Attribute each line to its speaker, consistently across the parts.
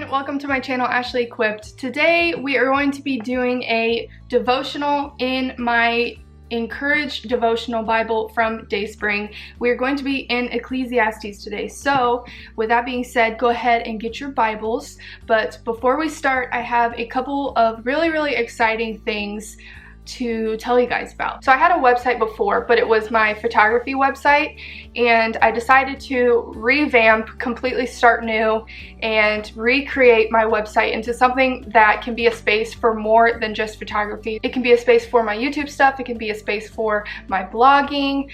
Speaker 1: everyone, welcome to my channel Ashley Equipped. Today we are going to be doing a devotional in my Encouraged Devotional Bible from Dayspring. We are going to be in Ecclesiastes today. So with that being said, go ahead and get your Bibles. But before we start, I have a couple of really exciting things to tell you guys about. So I had a website before, but it was my photography website, and I decided to revamp, completely start new, and recreate my website into something that can be a space for more than just photography. It can be a space for my YouTube stuff, it can be a space for my blogging.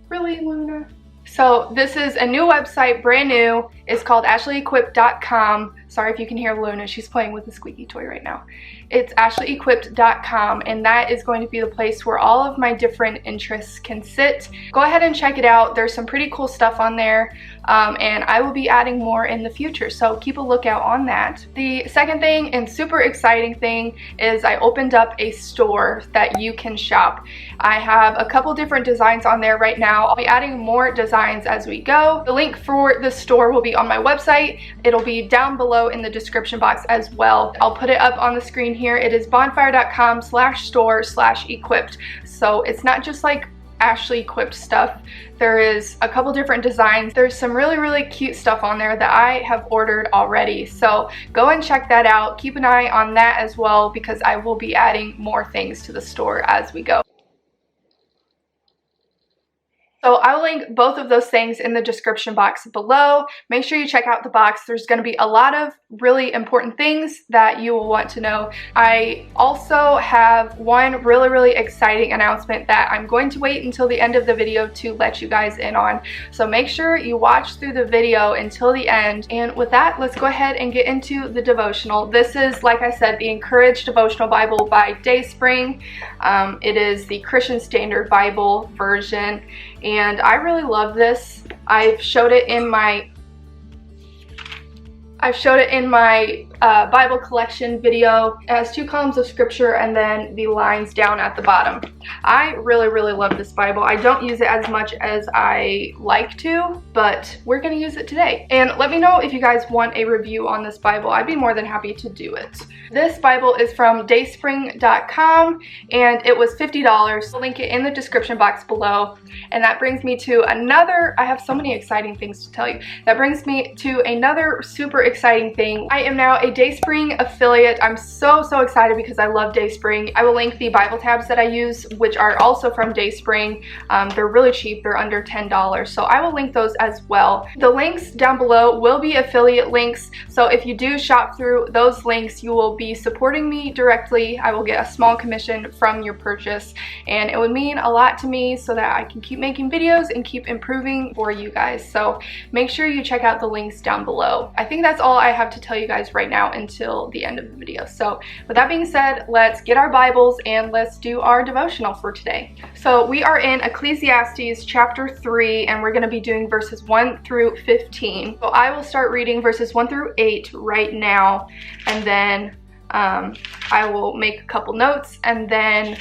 Speaker 1: Really, Luna? So this is a new website, brand new. It's called ashlyequipped.com. Sorry if you can hear Luna, she's playing with the squeaky toy right now. It's ashlyequipped.com, and that is going to be the place where all of my different interests can sit. Go ahead and check it out. There's some pretty cool stuff on there, and I will be adding more in the future, so keep a lookout on that. The second thing and super exciting thing is I opened up a store that you can shop. I have a couple different designs on there right now. I'll be adding more designs as we go. The link for the store will be on my website. It'll be down below in the description box as well. I'll put it up on the screen here. It is bonfire.com/store/equipped. So it's not just like Ashley Equipped stuff. There is a couple different designs. There's some really cute stuff on there that I have ordered already. So go and check that out. Keep an eye on that as well, because I will be adding more things to the store as we go. So I'll link both of those things in the description box below. Make sure you check out the box. There's going to be a lot of really important things that you will want to know. I also have one really exciting announcement that I'm going to wait until the end of the video to let you guys in on. So make sure you watch through the video until the end. And with that, let's go ahead and get into the devotional. This is, like I said, the Encouraged Devotional Bible by Dayspring. It is the Christian Standard Bible version, and I really love this. I've showed it in my Bible collection video. It has 2 columns of scripture and then the lines down at the bottom. I really love this Bible. I don't use it as much as I like to, but we're gonna use it today. And let me know if you guys want a review on this Bible. I'd be more than happy to do it. This Bible is from dayspring.com, and it was $50. I'll link it in the description box below. And that brings me to another, I have so many exciting things to tell you. That brings me to another super exciting thing. I am now a Dayspring affiliate. I'm so excited because I love Dayspring. I will link the Bible tabs that I use, which are also from Dayspring. They're really cheap. They're under $10. So I will link those as well. The links down below will be affiliate links. So if you do shop through those links, you will be supporting me directly. I will get a small commission from your purchase, and it would mean a lot to me so that I can keep making videos and keep improving for you guys. So make sure you check out the links down below. I think that's all I have to tell you guys right now until the end of the video. So with that being said, let's get our Bibles and let's do our devotional for today. So we are in Ecclesiastes chapter 3, and we're going to be doing verses 1 through 15. So I will start reading verses 1 through 8 right now, and then I will make a couple notes, and then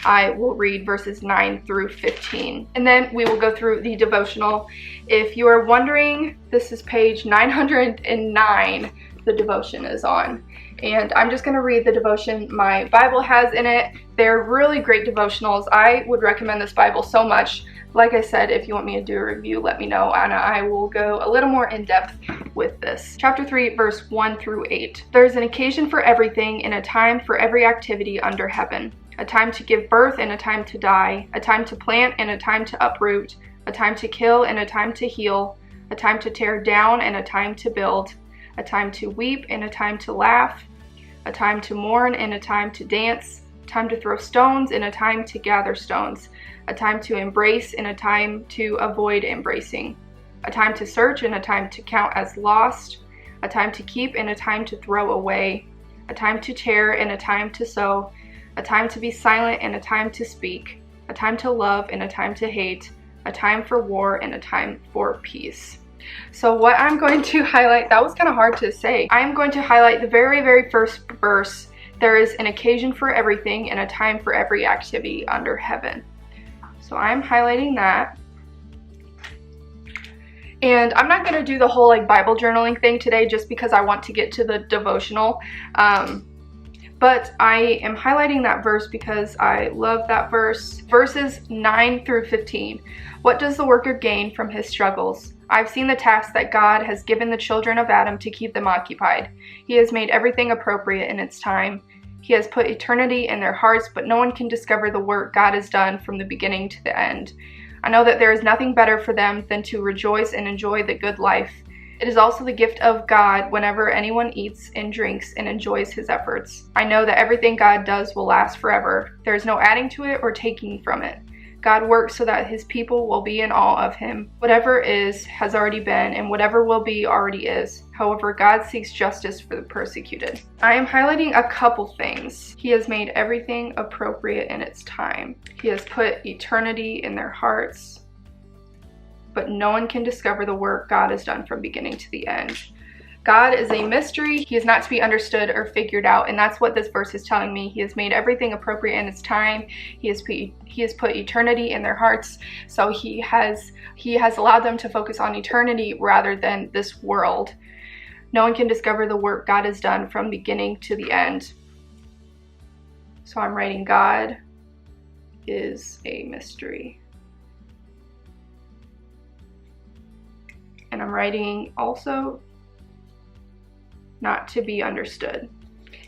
Speaker 1: I will read verses 9 through 15, and then we will go through the devotional. If you are wondering, this is page 909 the devotion is on, and I'm just going to read the devotion my Bible has in it. They're really great devotionals. I would recommend this Bible so much. Like I said, if you want me to do a review, let me know, and I will go a little more in depth with this. Chapter 3, verse 1 through 8. There is an occasion for everything, and a time for every activity under heaven. A time to give birth and a time to die, a time to plant and a time to uproot, a time to kill and a time to heal, a time to tear down and a time to build, a time to weep and a time to laugh, a time to mourn and a time to dance, a time to throw stones and a time to gather stones, a time to embrace and a time to avoid embracing, a time to search and a time to count as lost, a time to keep and a time to throw away, a time to tear and a time to sow, a time to be silent and a time to speak, a time to love and a time to hate, a time for war and a time for peace. So what I'm going to highlight, that was kind of hard to say. I'm going to highlight the very first verse. There is an occasion for everything and a time for every activity under heaven. So I'm highlighting that. And I'm not going to do the whole like Bible journaling thing today just because I want to get to the devotional. But I am highlighting that verse because I love that verse. Verses 9 through 15. What does the worker gain from his struggles? I've seen the task that God has given the children of Adam to keep them occupied. He has made everything appropriate in its time. He has put eternity in their hearts, but no one can discover the work God has done from the beginning to the end. I know that there is nothing better for them than to rejoice and enjoy the good life. It is also the gift of God whenever anyone eats and drinks and enjoys his efforts. I know that everything God does will last forever. There is no adding to it or taking from it. God works so that his people will be in awe of him. Whatever is has already been, and whatever will be already is. However, God seeks justice for the persecuted. I am highlighting a couple things. He has made everything appropriate in its time. He has put eternity in their hearts, but no one can discover the work God has done from beginning to the end. God is a mystery. He is not to be understood or figured out, and that's what this verse is telling me. He has made everything appropriate in its time. He has put eternity in their hearts, so he has allowed them to focus on eternity rather than this world. No one can discover the work God has done from beginning to the end. So I'm writing, God is a mystery. And I'm writing also, not to be understood.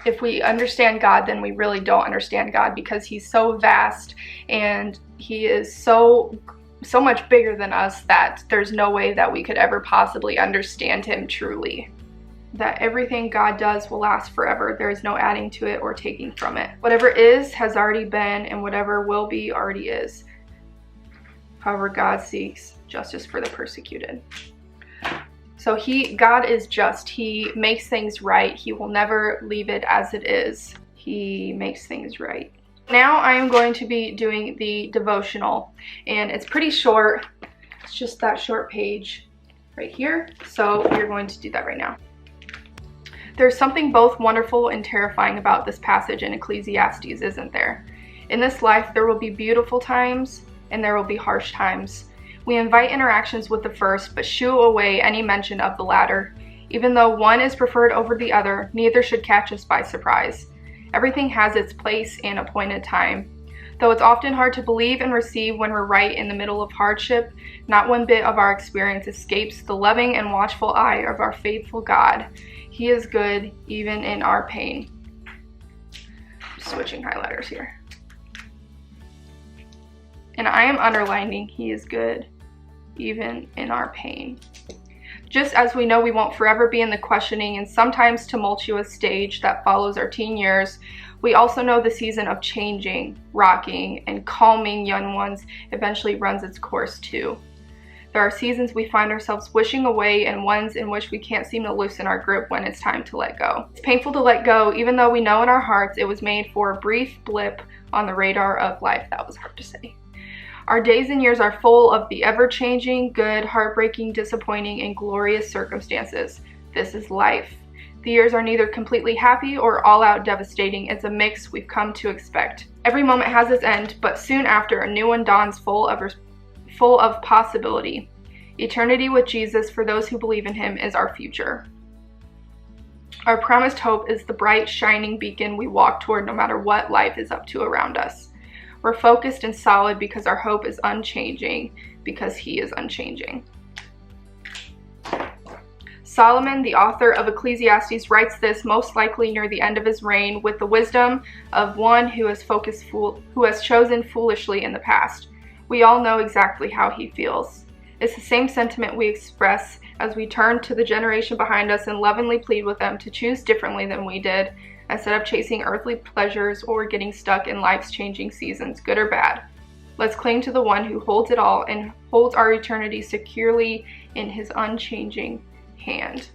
Speaker 1: If we understand God, then we really don't understand God, because he's so vast and he is so much bigger than us that there's no way that we could ever possibly understand him truly. That everything God does will last forever. There is no adding to it or taking from it. Whatever is has already been, and whatever will be already is. However, God seeks justice for the persecuted. So God is just. He makes things right. He will never leave it as it is. He makes things right. Now I am going to be doing the devotional, and it's pretty short. It's just that short page right here. So we're going to do that right now. There's something both wonderful and terrifying about this passage in Ecclesiastes, isn't there? In this life, there will be beautiful times and there will be harsh times. We invite interactions with the first, but shoo away any mention of the latter. Even though one is preferred over the other, neither should catch us by surprise. Everything has its place and appointed time. Though it's often hard to believe and receive when we're right in the middle of hardship, not one bit of our experience escapes the loving and watchful eye of our faithful God. He is good even in our pain. Switching highlighters here. And I am underlining, he is good even in our pain. Just as we know we won't forever be in the questioning and sometimes tumultuous stage that follows our teen years, we also know the season of changing, rocking, and calming young ones eventually runs its course too. There are seasons we find ourselves wishing away and ones in which we can't seem to loosen our grip when it's time to let go. It's painful to let go, even though we know in our hearts it was made for a brief blip on the radar of life. That was hard to say. Our days and years are full of the ever-changing, good, heartbreaking, disappointing, and glorious circumstances. This is life. The years are neither completely happy or all-out devastating. It's a mix we've come to expect. Every moment has its end, but soon after, a new one dawns full of possibility. Eternity with Jesus for those who believe in him is our future. Our promised hope is the bright, shining beacon we walk toward no matter what life is up to around us. We're focused and solid because our hope is unchanging, because he is unchanging. Solomon, the author of Ecclesiastes, writes this most likely near the end of his reign with the wisdom of one who has chosen foolishly in the past. We all know exactly how he feels. It's the same sentiment we express as we turn to the generation behind us and lovingly plead with them to choose differently than we did, instead of chasing earthly pleasures or getting stuck in life's changing seasons, good or bad. Let's cling to the one who holds it all and holds our eternity securely in his unchanging hand.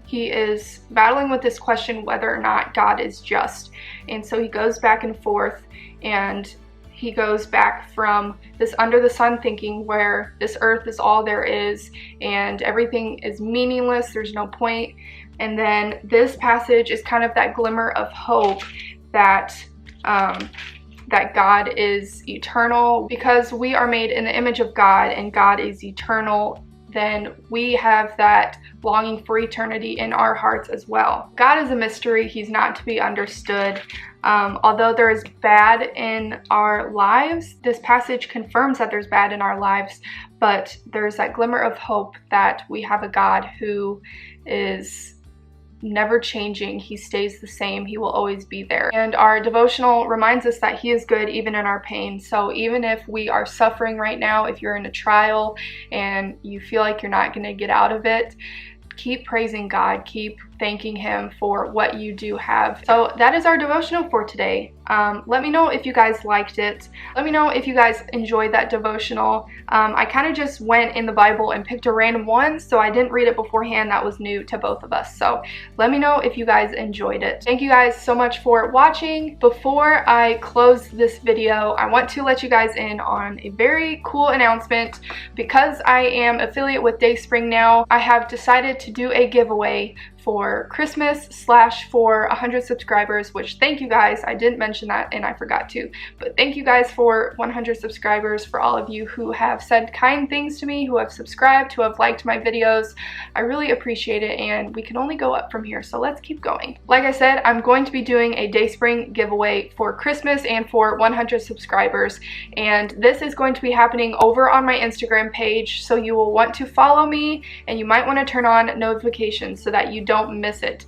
Speaker 1: He is battling with this question whether or not God is just. And so he goes back and forth, and he goes back from this under the sun thinking where this earth is all there is and everything is meaningless, there's no point. And then this passage is kind of that glimmer of hope that that God is eternal. Because we are made in the image of God and God is eternal, then we have that longing for eternity in our hearts as well. God is a mystery. He's not to be understood. Although there is bad in our lives, this passage confirms that there's bad in our lives, but there's that glimmer of hope that we have a God who is never changing. He stays the same. He will always be there. And our devotional reminds us that He is good even in our pain. So even if we are suffering right now, if you're in a trial and you feel like you're not going to get out of it, keep praising God, keep thanking Him for what you do have. So that is our devotional for today. Let me know if you guys liked it. Let me know if you guys enjoyed that devotional. I kind of just went in the Bible and picked a random one, so I didn't read it beforehand. That was new to both of us. So let me know if you guys enjoyed it. Thank you guys so much for watching. Before I close this video, I want to let you guys in on a very cool announcement. Because I am affiliate with Dayspring now, I have decided to do a giveaway for Christmas / for 100 subscribers, which thank you guys. I didn't mention that and I forgot to, but thank you guys for 100 subscribers, for all of you who have said kind things to me, who have subscribed, who have liked my videos. I really appreciate it, and we can only go up from here, so let's keep going. Like I said, I'm going to be doing a Dayspring giveaway for Christmas and for 100 subscribers, and this is going to be happening over on my Instagram page, so you will want to follow me and you might want to turn on notifications so that you don't miss it,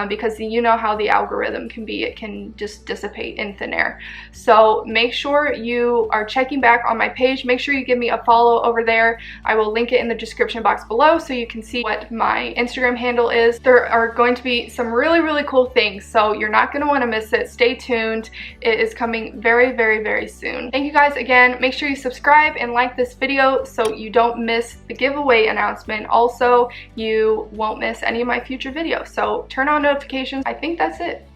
Speaker 1: because you know how the algorithm can be. It can just dissipate in thin air. So make sure you are checking back on my page. Make sure you give me a follow over there. I will link it in the description box below so you can see what my Instagram handle is. There are going to be some really cool things, so you're not going to want to miss it. Stay tuned. It is coming very soon. Thank you guys again. Make sure you subscribe and like this video so you don't miss the giveaway announcement. Also, you won't miss any of my future videos, so turn on notifications. I think that's it.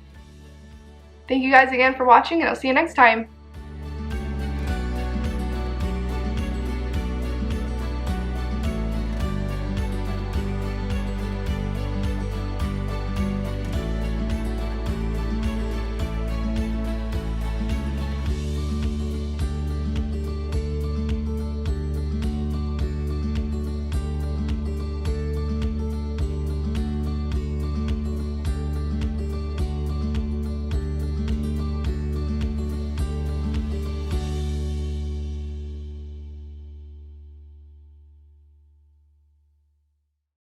Speaker 1: Thank you guys again for watching, and I'll see you next time.